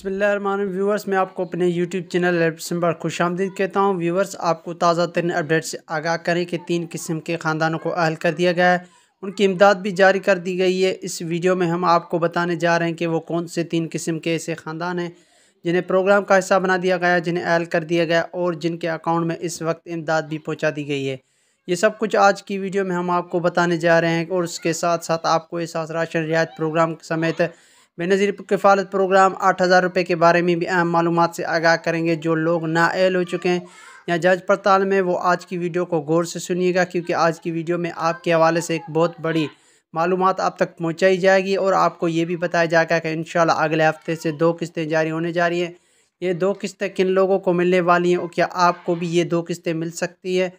बिस्मिल्लाहिर्रहमानिर्रहीम। व्यूवर्स, मैं आपको अपने यूट्यूब चैनल एल्पसन पर खुशामदीद कहता हूँ। व्यूवर्स, आपको ताज़ा तरीन अपडेट से आगाह करें कि 3 किस्म के ख़ानदानों को अहल कर दिया गया है, उनकी इमदाद भी जारी कर दी गई है। इस वीडियो में हम आपको बताने जा रहे हैं कि वो कौन से 3 किस्म के ऐसे ख़ानदान हैं जिन्हें प्रोग्राम का हिस्सा बना दिया गया, जिन्हें अहल कर दिया गया और जिनके अकाउंट में इस वक्त इमदाद भी पहुँचा दी गई है। ये सब कुछ आज की वीडियो में हम आपको बताने जा रहे हैं और उसके साथ साथ आपको एहसास राशन रियायत प्रोग्राम समेत बेनज़ीर किफ़ालत प्रोग्राम 8,000 रुपये के बारे में भी अहम मालूमात से आगाह करेंगे। जो लोग नाअहल हो चुके हैं या जांच पड़ताल में, वो आज की वीडियो को गौर से सुनिएगा, क्योंकि आज की वीडियो में आपके हवाले से एक बहुत बड़ी मालूमात आप तक पहुंचाई जाएगी और आपको ये भी बताया जाएगा कि इंशाल्लाह अगले हफ्ते से 2 किस्तें जारी होने जा रही हैं। ये 2 किस्तें किन लोगों को मिलने वाली हैं और क्या आपको भी ये 2 किस्तें मिल सकती है,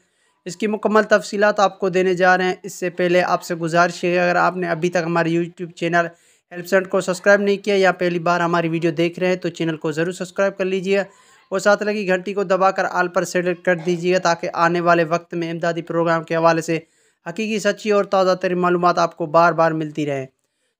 इसकी मुकम्मल तफसीलात आपको देने जा रहे हैं। इससे पहले आपसे गुजारिश है, अगर आपने अभी तक हमारे यूट्यूब चैनल हेल्पसेंट को सब्सक्राइब नहीं किया या पहली बार हमारी वीडियो देख रहे हैं तो चैनल को ज़रूर सब्सक्राइब कर लीजिए और साथ लगी घंटी को दबाकर आल पर सेलेक्ट कर दीजिएगा, ताकि आने वाले वक्त में इमदादी प्रोग्राम के हवाले से हकीकी, सच्ची और ताज़ा तरीन मालूमात आपको बार बार मिलती रहे।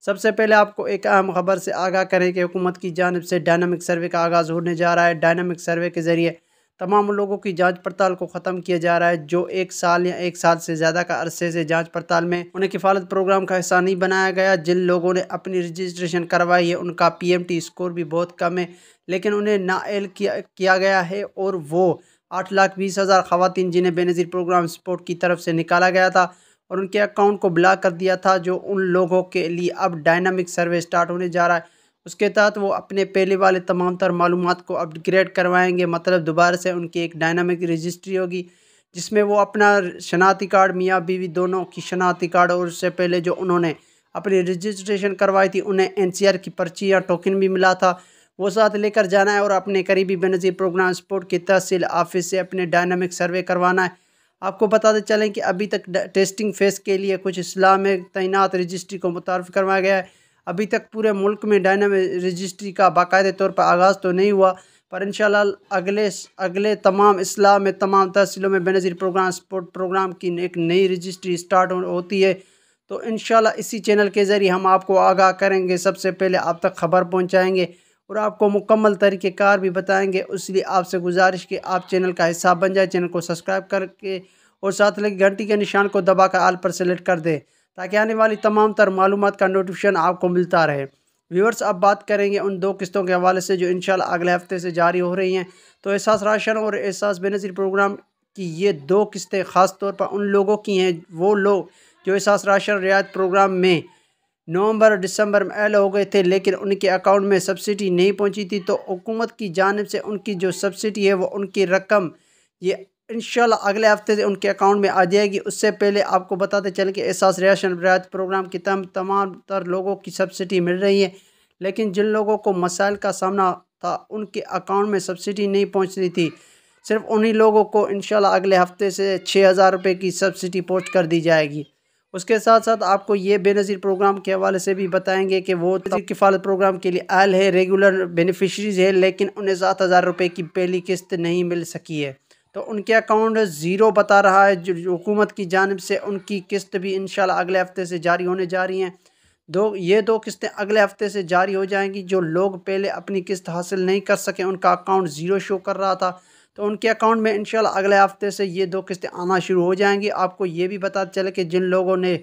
सबसे पहले आपको एक अहम खबर से आगाह करें कि हुकूमत की जानिब से डायनामिक सर्वे का आगाज़ होने जा रहा है। डायनामिक सर्वे के ज़रिए तमाम लोगों की जांच पड़ताल को ख़त्म किया जा रहा है जो 1 साल या 1 साल से ज़्यादा का अरसे से जांच पड़ताल में उन्हें किफ़ालत प्रोग्राम का हिस्सा नहीं बनाया गया। जिन लोगों ने अपनी रजिस्ट्रेशन करवाई है उनका PMT स्कोर भी बहुत कम है, लेकिन उन्हें नाअहल किया गया है और वो 8,20,000 ख़वातीन जिन्हें बेनज़ीर प्रोग्राम सपोर्ट की तरफ से निकाला गया था और उनके अकाउंट को ब्लॉक कर दिया था, जो उन लोगों के लिए अब डायनामिक सर्वे स्टार्ट होने जा रहा है। उसके तहत वो अपने पहले वाले तमाम तर मालूमात को अपग्रेड करवाएंगे, मतलब दोबारा से उनकी एक डायनामिक रजिस्ट्री होगी जिसमें वो अपना शनाख्ती कार्ड, मियाँ बीवी दोनों की शनाख्ती कार्ड और उससे पहले जो उन्होंने अपनी रजिस्ट्रेशन करवाई थी उन्हें NCR की पर्ची या टोकन भी मिला था, वो साथ लेकर जाना है और अपने करीबी बेनज़ीर प्रोग्राम सपोर्ट की तहसील ऑफिस से अपने डायनामिक सर्वे करवाना है। आपको बताते चलें कि अभी तक टेस्टिंग फेज़ के लिए कुछ अजला में तैनात रजिस्ट्री को मुतारफ़ करवाया गया है। अभी तक पूरे मुल्क में डायनामिक रजिस्ट्री का बाकायदे तौर पर आगाज़ तो नहीं हुआ, पर इंशाल्लाह अगले तमाम अजला में तमाम तहसीलों में बेनज़ीर प्रोग्राम सपोर्ट प्रोग्राम की एक नई रजिस्ट्री स्टार्ट होती है। तो इंशाल्लाह इसी चैनल के ज़रिए हम आपको आगाह करेंगे, सबसे पहले आप तक ख़बर पहुँचाएँगे और आपको मुकम्मल तरीक़ेकार भी बताएँगे। इसलिए आपसे गुजारिश कि आप चैनल का हिस्सा बन जाए, चैनल को सब्सक्राइब करके और साथ लगी घंटी के निशान को दबाकर आल पर सेलेक्ट कर दें, ताकि आने वाली तमाम तर मालूमात का नोटिफिकेशन आपको मिलता रहे। व्यूअर्स, अब बात करेंगे उन 2 किस्तों के हवाले से जो इंशाल्लाह अगले हफ्ते से जारी हो रही हैं। तो एहसास राशन और एहसास बेनज़ीर प्रोग्राम की ये 2 किस्तें ख़ास तौर पर उन लोगों की हैं, वो लोग जो एहसास राशन रियायत प्रोग्राम में नवंबर और दिसंबर में अहल हो गए थे, लेकिन उनके अकाउंट में सब्सिडी नहीं पहुँची थी। तो हुकूमत की जानिब से उनकी जो सब्सिडी है वो उनकी रकम ये इंशाल्लाह अगले हफ्ते से उनके अकाउंट में आ जाएगी। उससे पहले आपको बताते चलें कि एहसास राशन रियायत प्रोग्राम की तमाम तर लोगों की सब्सिडी मिल रही है, लेकिन जिन लोगों को मसाइल का सामना था उनके अकाउंट में सब्सिडी नहीं पहुंच रही थी, सिर्फ उन्हीं लोगों को इंशाल्लाह अगले हफ्ते से 6,000 रुपये की सब्सिडी पहुँच कर दी जाएगी। उसके साथ साथ आपको ये बेनज़ीर प्रोग्राम के हवाले से भी बताएंगे कि वो किफ़ालत प्रोग्राम के लिए अहल है, रेगुलर बेनिफिशरीज़ है, लेकिन उन्हें 7,000 रुपये की पहली किस्त नहीं मिल सकी है, तो उनके अकाउंट ज़ीरो बता रहा है। जो हुकूमत की जानिब से उनकी किस्त भी इंशाल्लाह अगले हफ्ते से जारी होने जा रही हैं। ये दो किस्तें अगले हफ्ते से जारी हो जाएंगी। जो लोग पहले अपनी किस्त हासिल नहीं कर सके, उनका अकाउंट ज़ीरो शो कर रहा था, तो उनके अकाउंट में इंशाल्लाह अगले हफ्ते से ये 2 किस्तें आना शुरू हो जाएंगी। आपको ये भी पता चले कि जिन लोगों ने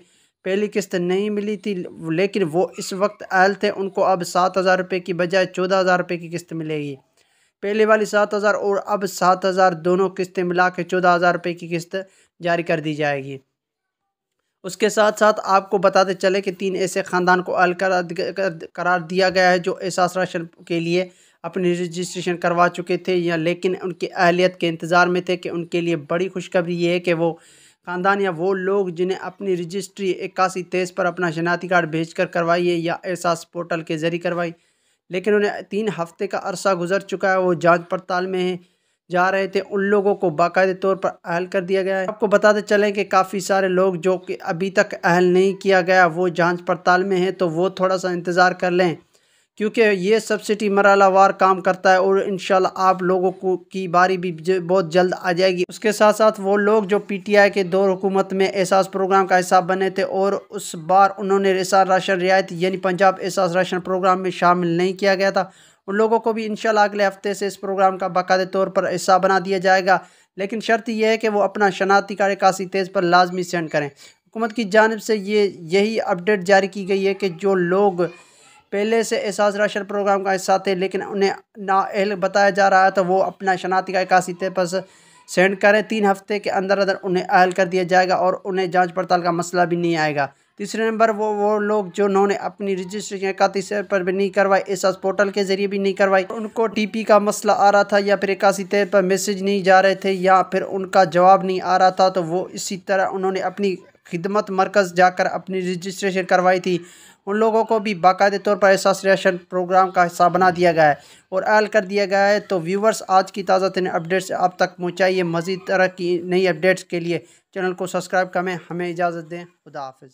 पहली किस्त नहीं मिली थी लेकिन वो इस वक्त अहल थे, उनको अब 7,000 रुपये की बजाय 14,000 रुपये की किस्त मिलेगी। पहले वाली 7,000 और अब 7,000 दोनों किस्तें मिला के 14,000 रुपये की किस्त जारी कर दी जाएगी। उसके साथ साथ आपको बताते चले कि 3 ऐसे ख़ानदान को अहल करार दिया गया है जो एहसास राशन के लिए अपनी रजिस्ट्रेशन करवा चुके थे या लेकिन उनकी अहलियत के इंतज़ार में थे। कि उनके लिए बड़ी खुशखबरी ये है कि वो ख़ानदान या वो लोग जिन्हें अपनी रजिस्ट्री 8123 पर अपना शनाख्ती कार्ड भेजकर करवाई है या एहसास पोर्टल के ज़रिए करवाई, लेकिन उन्हें 3 हफ्ते का अरसा गुजर चुका है, वो जांच पड़ताल में जा रहे थे, उन लोगों को बाकायदे तौर पर अहल कर दिया गया है। आपको बताते चलें कि काफ़ी सारे लोग जो कि अभी तक अहल नहीं किया गया वो जांच पड़ताल में हैं, तो वो थोड़ा सा इंतज़ार कर लें, क्योंकि ये सब्सिडी मरहलावार काम करता है और इंशाल्लाह आप लोगों को की बारी भी बहुत जल्द आ जाएगी। उसके साथ साथ वो लोग जो PTI के दौर हुकूमत में एहसास प्रोग्राम का हिस्सा बने थे और उस बार उन्होंने एहसास राशन रियायत यानी पंजाब एहसास राशन प्रोग्राम में शामिल नहीं किया गया था, उन लोगों को भी इंशाल्लाह अगले हफ्ते से इस प्रोग्राम का बाकायदे तौर पर हिस्सा बना दिया जाएगा। लेकिन शर्त यह है कि वो अपना शनाख्ती कार्ड 81 तेज़ पर लाजमी सेंड करें। हुकूमत की जानिब से यही अपडेट जारी की गई है कि जो लोग पहले से एहसास राशन प्रोग्राम का हिस्सा थे लेकिन उन्हें नाअहल बताया जा रहा है तो वो अपना शनाख्ती कार्ड 81 तेज़ पर सेंड करें। 3 हफ्ते के अंदर अंदर उन्हें अहल कर दिया जाएगा और उन्हें जांच पड़ताल का मसला भी नहीं आएगा। तीसरे नंबर वो लोग जो उन्होंने अपनी रजिस्ट्रेशन 81 पर भी नहीं करवाई, एहसास पोर्टल के ज़रिए भी नहीं करवाई, उनको TP का मसला आ रहा था या फिर 81 तेज़ पर मैसेज नहीं जा रहे थे या फिर उनका जवाब नहीं आ रहा था, तो वो इसी तरह उन्होंने अपनी खिदमत मरकज़ जाकर अपनी रजिस्ट्रेशन करवाई थी, उन लोगों को भी बाकायदे तौर पर एहसास राशन प्रोग्राम का हिस्सा बना दिया गया है और अहल कर दिया गया है। तो व्यूवर्स, आज की ताज़ा तरीन अपडेट्स आप तक पहुँचाइए। मज़ीद तरह की नई अपडेट्स के लिए चैनल को सब्सक्राइब करें। हमें इजाज़त दें। खुदा हाफिज़।